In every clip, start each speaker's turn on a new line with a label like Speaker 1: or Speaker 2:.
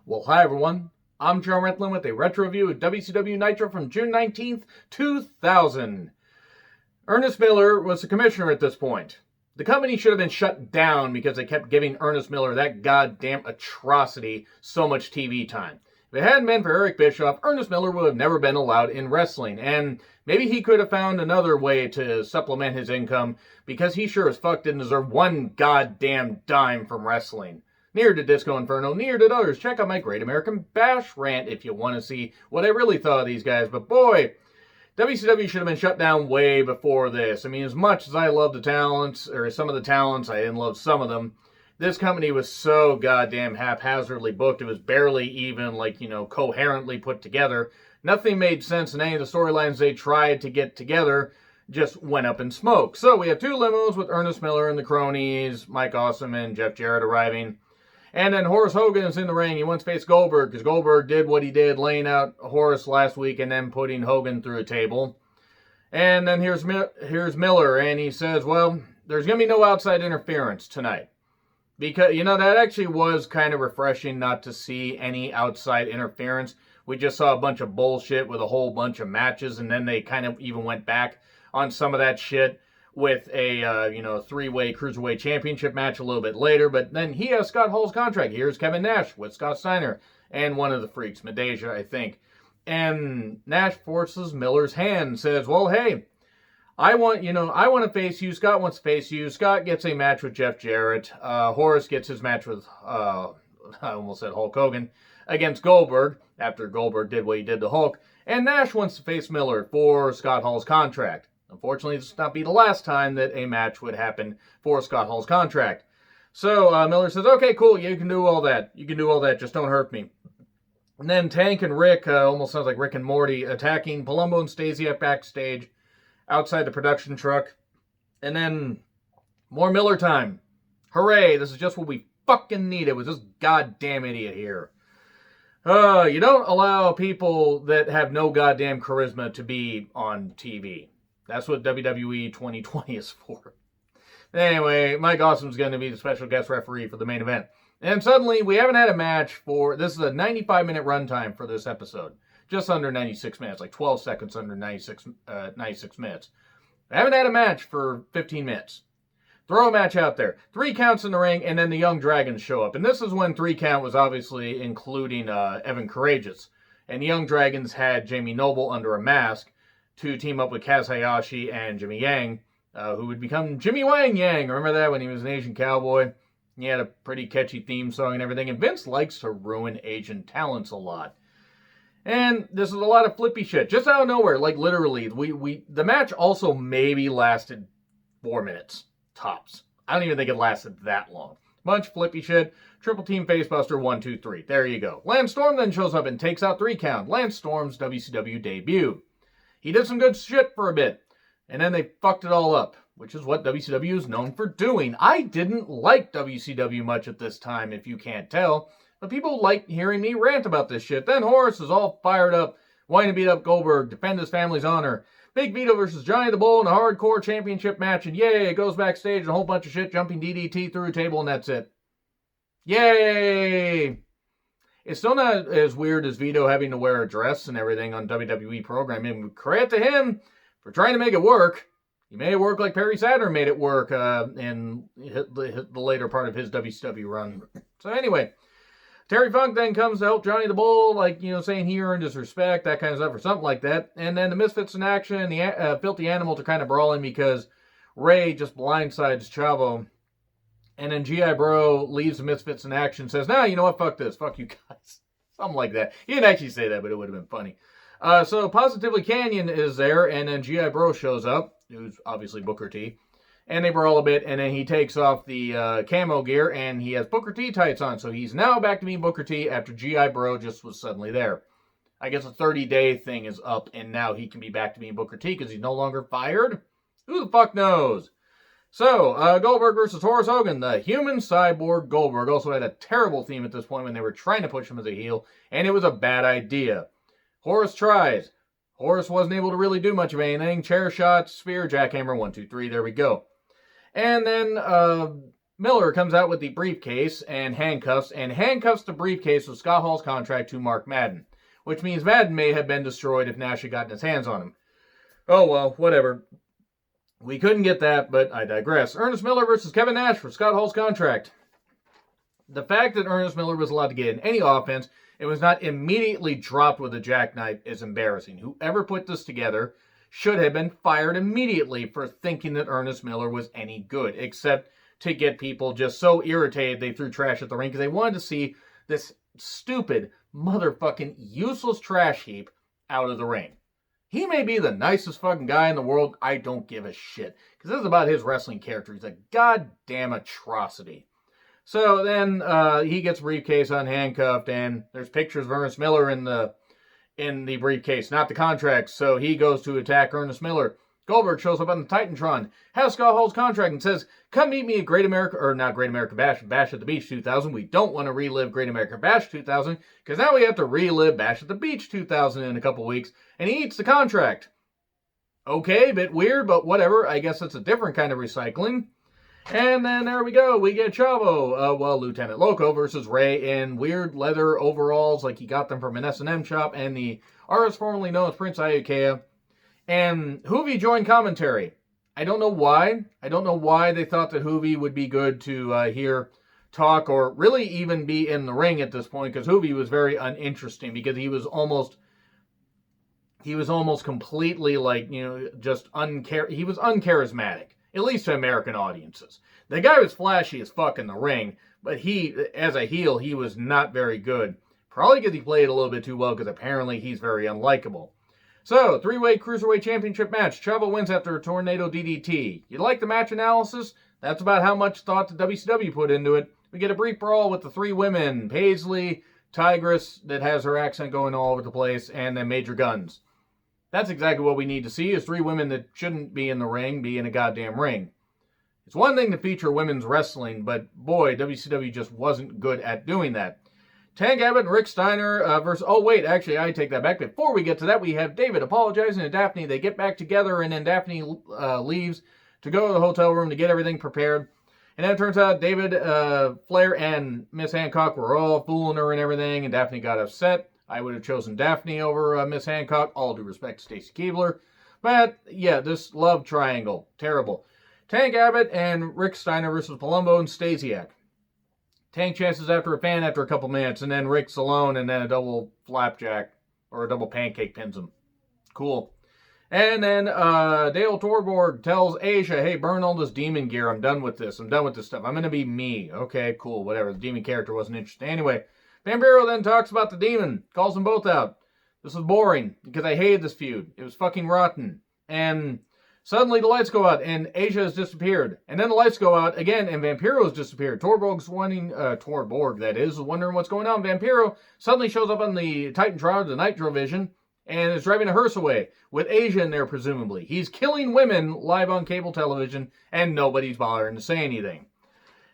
Speaker 1: Well, hi everyone. I'm John Rentlin with a retro review of WCW Nitro from June 19th, 2000. Ernest Miller was the commissioner at this point. The company should have been shut down because they kept giving Ernest Miller, that goddamn atrocity, so much TV time. If it hadn't been for Eric Bischoff, Ernest Miller would have never been allowed in wrestling, and maybe he could have found another way to supplement his income, because he sure as fuck didn't deserve one goddamn dime from wrestling. Near to Disco Inferno, near to others. Check out my Great American Bash rant if you want to see what I really thought of these guys. But boy, WCW should have been shut down way before this. I mean, as much as I love the talents, or some of the talents, I didn't love some of them. This company was so goddamn haphazardly booked. It was barely even, coherently put together. Nothing made sense in any of the storylines they tried to get together. Just went up in smoke. So we have two limos with Ernest Miller and the cronies, Mike Awesome and Jeff Jarrett arriving. And then Horace Hogan is in the ring. He wants to face Goldberg because Goldberg did what he did, laying out Horace last week and then putting Hogan through a table. And then here's Miller, and he says, well, there's going to be no outside interference tonight. Because, that actually was kind of refreshing not to see any outside interference. We just saw a bunch of bullshit with a whole bunch of matches, and then they kind of even went back on some of that shit with a, three-way Cruiserweight Championship match a little bit later. But then he has Scott Hall's contract. Here's Kevin Nash with Scott Steiner and one of the freaks, Medeja, I think. And Nash forces Miller's hand and says, well, hey, I want to face you. Scott wants to face you. Scott gets a match with Jeff Jarrett. Horace gets his match with, I almost said Hulk Hogan, against Goldberg after Goldberg did what he did to Hulk. And Nash wants to face Miller for Scott Hall's contract. Unfortunately, this will not be the last time that a match would happen for Scott Hall's contract. So Miller says, okay, cool, you can do all that. You can do all that, just don't hurt me. And then Tank and Rick, almost sounds like Rick and Morty, attacking Palumbo and Stasiak backstage outside the production truck. And then more Miller time. Hooray, this is just what we fucking needed with this goddamn idiot here. You don't allow people that have no goddamn charisma to be on TV. That's what WWE 2020 is for. Anyway, Mike Awesome's going to be the special guest referee for the main event. And suddenly, we haven't had a match for... This is a 95-minute runtime for this episode. Just under 96 minutes, like 12 seconds under 96 minutes. I haven't had a match for 15 minutes. Throw a match out there. 3 counts in the ring, and then the Young Dragons show up. And this is when 3 count was obviously including Evan Courageous. And the Young Dragons had Jamie Noble under a mask to team up with Kaz Hayashi and Jimmy Yang, who would become Jimmy Wang Yang. Remember that when he was an Asian cowboy? He had a pretty catchy theme song and everything. And Vince likes to ruin Asian talents a lot. And this is a lot of flippy shit. Just out of nowhere, like literally. The match also maybe lasted 4 minutes, tops. I don't even think it lasted that long. Bunch of flippy shit. Triple team facebuster, 1, 2, 3. There you go. Lance Storm then shows up and takes out 3 count. Lance Storm's WCW debut. He did some good shit for a bit, and then they fucked it all up, which is what WCW is known for doing. I didn't like WCW much at this time, if you can't tell, but people like hearing me rant about this shit. Then Horace is all fired up, wanting to beat up Goldberg, defend his family's honor. Big Vito versus Johnny the Bull in a hardcore championship match, and yay, it goes backstage and a whole bunch of shit, jumping DDT through a table, and that's it. Yay! It's still not as weird as Vito having to wear a dress and everything on WWE programming. Credit to him for trying to make it work. He made it work like Perry Saturn made it work in the later part of his WCW run. So anyway, Terry Funk then comes to help Johnny the Bull, saying he earned his respect, that kind of stuff, or something like that. And then the Misfits in action and the Filthy Animals are kind of brawling because Ray just blindsides Chavo. And then G.I. Bro leaves the Misfits in action and says, nah, you know what, fuck this, fuck you guys. Something like that. He didn't actually say that, but it would have been funny. So Positively Canyon is there, and then G.I. Bro shows up, who's obviously Booker T. And they brawl a bit, and then he takes off the camo gear, and he has Booker T tights on. So he's now back to being Booker T after G.I. Bro just was suddenly there. I guess a 30-day thing is up, and now he can be back to being Booker T because he's no longer fired? Who the fuck knows? So, Goldberg versus Horace Hogan, the human cyborg Goldberg, also had a terrible theme at this point when they were trying to push him as a heel, and it was a bad idea. Horace tries. Horace wasn't able to really do much of anything. Chair shot, spear, jackhammer, 1, 2, 3, there we go. And then Miller comes out with the briefcase and handcuffs the briefcase with Scott Hall's contract to Mark Madden, which means Madden may have been destroyed if Nash had gotten his hands on him. Oh well, whatever. We couldn't get that, but I digress. Ernest Miller versus Kevin Nash for Scott Hall's contract. The fact that Ernest Miller was allowed to get in any offense and was not immediately dropped with a jackknife is embarrassing. Whoever put this together should have been fired immediately for thinking that Ernest Miller was any good, except to get people just so irritated they threw trash at the ring because they wanted to see this stupid, motherfucking, useless trash heap out of the ring. He may be the nicest fucking guy in the world. I don't give a shit. Because this is about his wrestling character. He's a goddamn atrocity. So then he gets briefcase unhandcuffed, and there's pictures of Ernest Miller in the briefcase, not the contract. So he goes to attack Ernest Miller. Goldberg shows up on the Titantron, has Scott Hall's contract, and says, come meet me at Great America, or not Great America Bash, Bash at the Beach 2000. We don't want to relive Great America Bash 2000, because now we have to relive Bash at the Beach 2000 in a couple weeks, and he eats the contract. Okay, a bit weird, but whatever. I guess it's a different kind of recycling. And then there we go. We get Chavo, Lieutenant Loco versus Ray in weird leather overalls, like he got them from an S&M shop, and the artist formerly known as Prince Iukea. And Hoovy joined commentary. I don't know why. I don't know why they thought that Hoovy would be good to hear talk or really even be in the ring at this point, because Hoovy was very uninteresting because he was almost completely like, just he was uncharismatic, at least to American audiences. The guy was flashy as fuck in the ring, but he, as a heel, he was not very good. Probably because he played a little bit too well, because apparently he's very unlikable. So, 3-way Cruiserweight Championship match. Chavo wins after a Tornado DDT. You like the match analysis? That's about how much thought the WCW put into it. We get a brief brawl with the three women. Paisley, Tigress, that has her accent going all over the place, and then Major Guns. That's exactly what we need to see, is three women that shouldn't be in the ring be in a goddamn ring. It's one thing to feature women's wrestling, but boy, WCW just wasn't good at doing that. Tank Abbott and Rick Steiner versus... Oh, wait, actually, I take that back. Before we get to that, we have David apologizing to Daphne. They get back together, and then Daphne leaves to go to the hotel room to get everything prepared. And then it turns out David, Flair, and Miss Hancock were all fooling her and everything, and Daphne got upset. I would have chosen Daphne over Miss Hancock, all due respect to Stacy Keibler. But, yeah, this love triangle, terrible. Tank Abbott and Rick Steiner versus Palumbo and Stasiak. Tank chances after a fan after a couple minutes, and then Rick's alone, and then a double flapjack, or a double pancake pins him. Cool. And then Dale Torborg tells Asia, hey, burn all this demon gear. I'm done with this. I'm done with this stuff. I'm going to be me. Okay, cool, whatever. The demon character wasn't interesting. Anyway, Vampiro then talks about the demon, calls them both out. This was boring, because I hated this feud. It was fucking rotten. And suddenly the lights go out, and Asia has disappeared. And then the lights go out again, and Vampiro's disappeared. Torborg, that is, wondering what's going on. Vampiro suddenly shows up on the Titantron, the Nitro Vision, and is driving a hearse away, with Asia in there, presumably. He's killing women live on cable television, and nobody's bothering to say anything.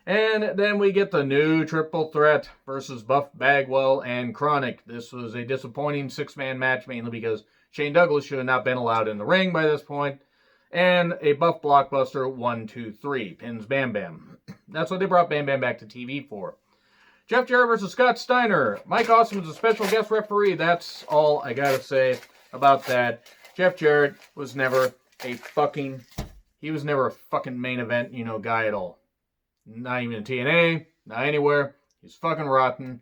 Speaker 1: And then we get the new triple threat versus Buff Bagwell and Chronic. This was a disappointing six-man match, mainly because Shane Douglas should have not been allowed in the ring by this point. And a Buff Blockbuster 1, 2, 3. Pins Bam Bam. That's what they brought Bam Bam back to TV for. Jeff Jarrett versus Scott Steiner. Mike Awesome was a special guest referee. That's all I gotta say about that. Jeff Jarrett was never a fucking main event, guy at all. Not even in TNA, not anywhere. He's fucking rotten.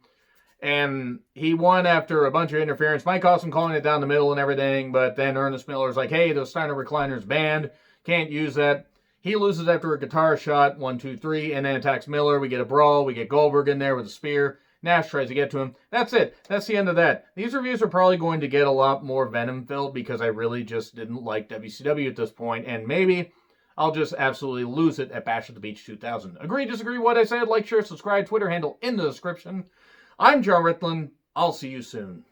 Speaker 1: And he won after a bunch of interference. Mike Awesome calling it down the middle and everything, but then Ernest Miller's like, hey, the Steiner recliner's banned. Can't use that. He loses after a guitar shot, 1, 2, 3, and then attacks Miller. We get a brawl. We get Goldberg in there with a spear. Nash tries to get to him. That's it. That's the end of that. These reviews are probably going to get a lot more venom-filled because I really just didn't like WCW at this point, and maybe I'll just absolutely lose it at Bash at the Beach 2000. Agree, disagree, what I said? Like, share, subscribe, Twitter handle in the description. I'm John Ritlin. I'll see you soon.